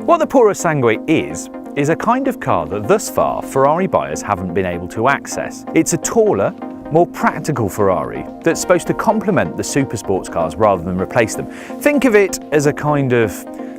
What the Purosangue is a kind of car that thus far Ferrari buyers haven't been able to access. It's a taller, more practical Ferrari that's supposed to complement the super sports cars rather than replace them. Think of it as a kind of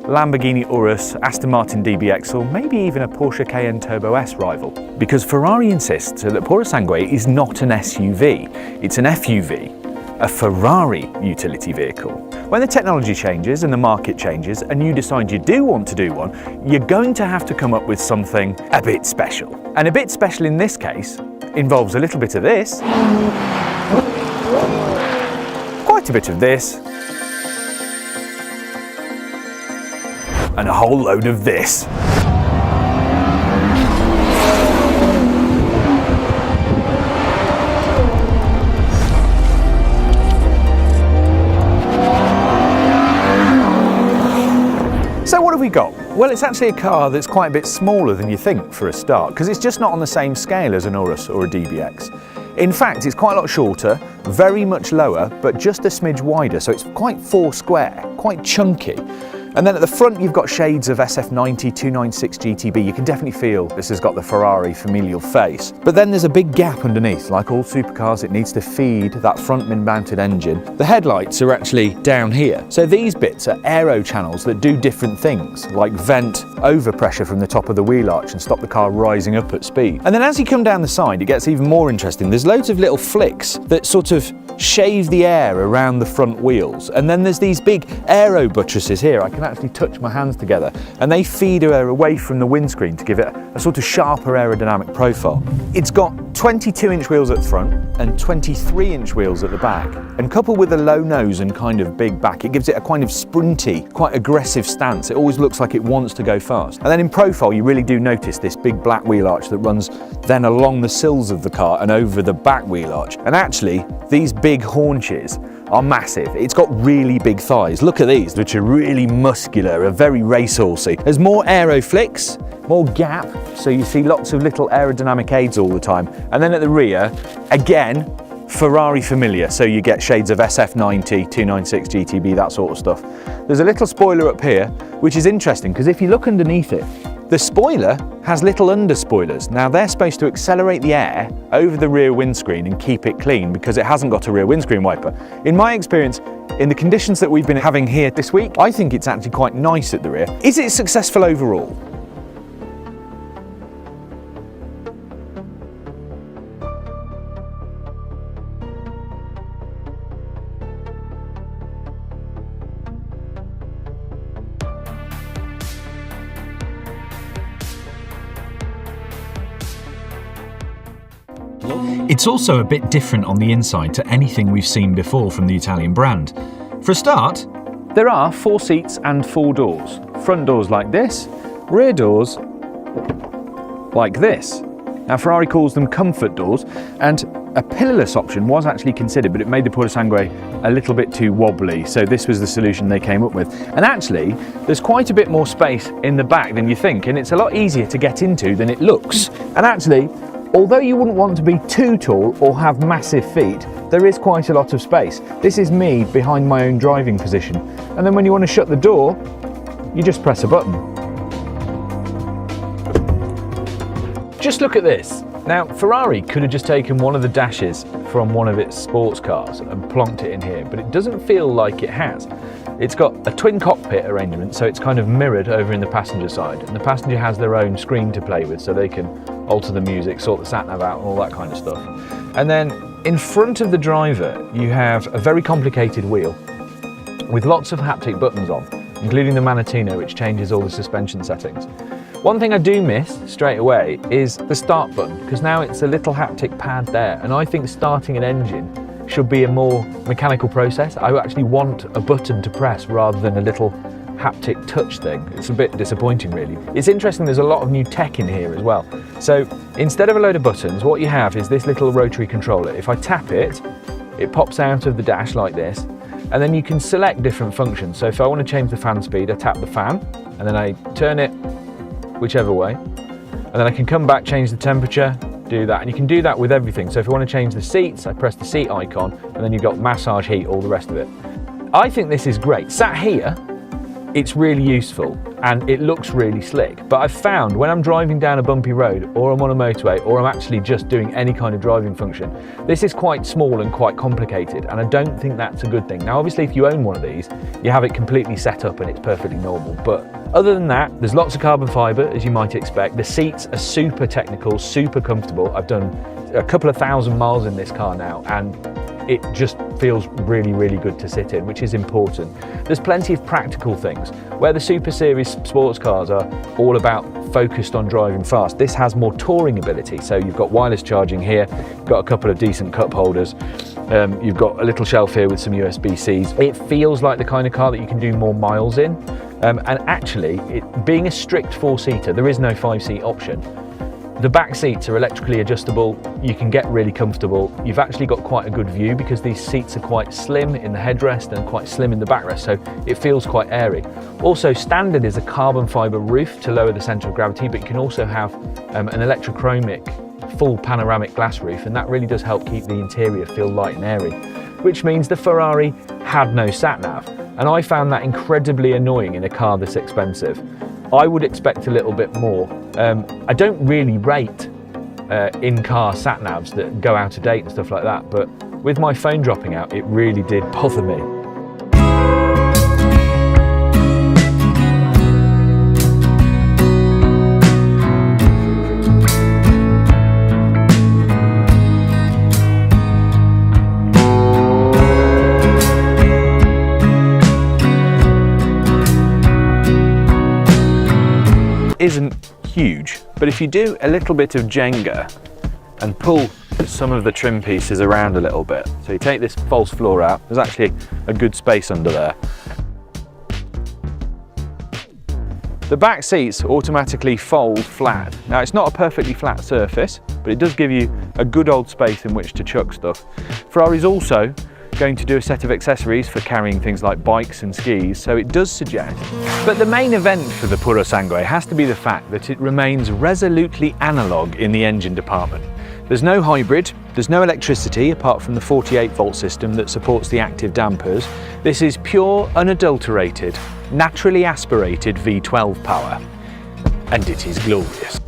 Lamborghini Urus, Aston Martin DBX, or maybe even a Porsche Cayenne Turbo S rival. Because Ferrari insists that Purosangue is not an SUV, it's an FUV, a Ferrari utility vehicle. When the technology changes and the market changes and you decide you do want to do one, you're going to have to come up with something a bit special. And a bit special in this case involves a little bit of this, quite a bit of this, and a whole load of this. So what have we got? Well, it's actually a car that's quite a bit smaller than you think for a start, because it's just not on the same scale as an Urus or a DBX. In fact, it's quite a lot shorter, very much lower, but just a smidge wider, so it's quite four square, quite chunky. And then at the front you've got shades of SF90, 296 GTB. You can definitely feel this has got the Ferrari familial face. But then there's a big gap underneath. Like all supercars, it needs to feed that front mid-mounted engine. The headlights are actually down here. So these bits are aero channels that do different things, like vent overpressure from the top of the wheel arch and stop the car rising up at speed. And then as you come down the side, it gets even more interesting. There's loads of little flicks that sort of shave the air around the front wheels. And then there's these big aero buttresses here. I can actually touch my hands together, and they feed air away from the windscreen to give it a sort of sharper aerodynamic profile. It's got 22-inch wheels at the front and 23-inch wheels at the back, and coupled with a low nose and kind of big back, it gives it a kind of sprinty, quite aggressive stance. It always looks like it wants to go fast. And then in profile, you really do notice this big black wheel arch that runs then along the sills of the car and over the back wheel arch. And actually, these big haunches are massive. It's got really big thighs. Look at these, which are really muscular, are very racehorsey. There's more aero flicks, more gap, so you see lots of little aerodynamic aids all the time. And then at the rear, again, Ferrari familiar, so you get shades of SF90, 296 GTB, that sort of stuff. There's a little spoiler up here, which is interesting, because if you look underneath it, the spoiler has little under spoilers. Now they're supposed to accelerate the air over the rear windscreen and keep it clean because it hasn't got a rear windscreen wiper. In my experience, in the conditions that we've been having here this week, I think it's actually quite nice at the rear. Is it successful overall? It's also a bit different on the inside to anything we've seen before from the Italian brand. For a start, there are 4 seats and 4 doors. Front doors like this, rear doors like this. Now Ferrari calls them comfort doors, and a pillarless option was actually considered, but it made the Purosangue a little bit too wobbly, so this was the solution they came up with. And actually, there's quite a bit more space in the back than you think, and it's a lot easier to get into than it looks. And actually, although you wouldn't want to be too tall or have massive feet, there is quite a lot of space. This is me behind my own driving position. And then when you want to shut the door, you just press a button. Just look at this. Now, Ferrari could have just taken one of the dashes from one of its sports cars and plonked it in here, but it doesn't feel like it has. It's got a twin cockpit arrangement, so it's kind of mirrored over in the passenger side, and the passenger has their own screen to play with, so they can alter the music, sort the sat-nav out, and all that kind of stuff. And then in front of the driver, you have a very complicated wheel with lots of haptic buttons on, including the Manettino, which changes all the suspension settings. One thing I do miss straight away is the start button, because now it's a little haptic pad there, and I think starting an engine should be a more mechanical process. I actually want a button to press rather than a little haptic touch thing. It's a bit disappointing, really. It's interesting, there's a lot of new tech in here as well. So instead of a load of buttons, what you have is this little rotary controller. If I tap it, it pops out of the dash like this, and then you can select different functions. So if I want to change the fan speed, I tap the fan, and then I turn it whichever way, and then I can come back, change the temperature, do that, and you can do that with everything. So if I want to change the seats, I press the seat icon, and then you've got massage, heat, all the rest of it. I think this is great. Sat here, it's really useful and it looks really slick. But I've found when I'm driving down a bumpy road, or I'm on a motorway, or I'm actually just doing any kind of driving function, this is quite small and quite complicated, and I don't think that's a good thing. Now obviously if you own one of these, you have it completely set up and it's perfectly normal, but other than that, there's lots of carbon fibre, as you might expect. The seats are super technical, super comfortable. I've done a couple of thousand miles in this car now, and it just feels really, really good to sit in, which is important. There's plenty of practical things. Where the Super Series sports cars are all about focused on driving fast, this has more touring ability. So you've got wireless charging here, you've got a couple of decent cup holders, you've got a little shelf here with some USB-Cs. It feels like the kind of car that you can do more miles in. And actually, being a strict four-seater, there is no five-seat option. The back seats are electrically adjustable, you can get really comfortable. You've actually got quite a good view because these seats are quite slim in the headrest and quite slim in the backrest, so it feels quite airy. Also, standard is a carbon fibre roof to lower the centre of gravity, but you can also have an electrochromic full panoramic glass roof, and that really does help keep the interior feel light and airy, which means the Ferrari had no sat-nav, and I found that incredibly annoying in a car this expensive. I would expect a little bit more. I don't really rate in-car sat-navs that go out of date and stuff like that, but with my phone dropping out, it really did bother me. Isn't huge, but if you do a little bit of Jenga and pull some of the trim pieces around a little bit, so you take this false floor out, there's actually a good space under there. The back seats automatically fold flat. Now it's not a perfectly flat surface, but it does give you a good old space in which to chuck stuff. Ferrari's also going to do a set of accessories for carrying things like bikes and skis, so it does suggest. But the main event for the Purosangue has to be the fact that it remains resolutely analog in the engine department. There's no hybrid, there's no electricity apart from the 48-volt system that supports the active dampers. This is pure, unadulterated, naturally aspirated V12 power, and it is glorious.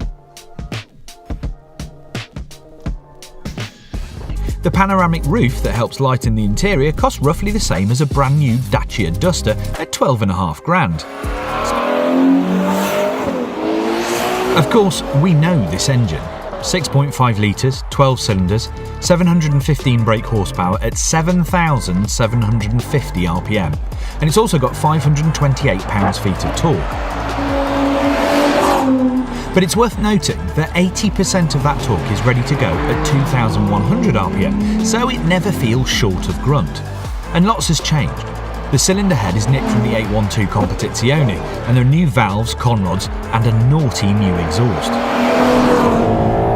The panoramic roof that helps lighten the interior costs roughly the same as a brand new Dacia Duster at 12.5 grand. Of course, we know this engine. 6.5 litres, 12 cylinders, 715 brake horsepower at 7,750 RPM. And it's also got 528 pounds-feet of torque. But it's worth noting that 80% of that torque is ready to go at 2,100 RPM, so it never feels short of grunt. And lots has changed. The cylinder head is nicked from the 812 Competizione, and there are new valves, conrods, and a naughty new exhaust.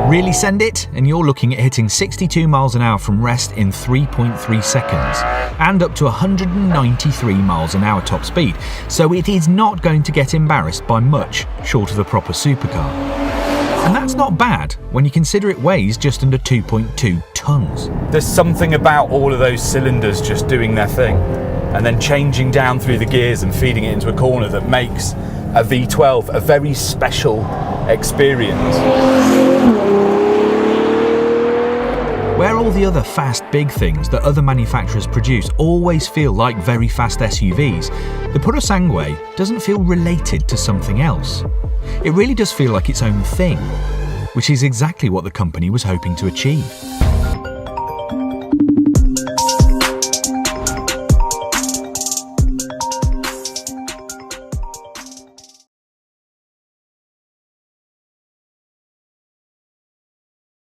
Really send it, and you're looking at hitting 62 miles an hour from rest in 3.3 seconds, and up to 193 miles an hour top speed, so it is not going to get embarrassed by much short of a proper supercar. And that's not bad when you consider it weighs just under 2.2 tonnes. There's something about all of those cylinders just doing their thing, and then changing down through the gears and feeding it into a corner that makes a V12 a very special experience. Where all the other fast big things that other manufacturers produce always feel like very fast SUVs, the Purosangue doesn't feel related to something else. It really does feel like its own thing, which is exactly what the company was hoping to achieve.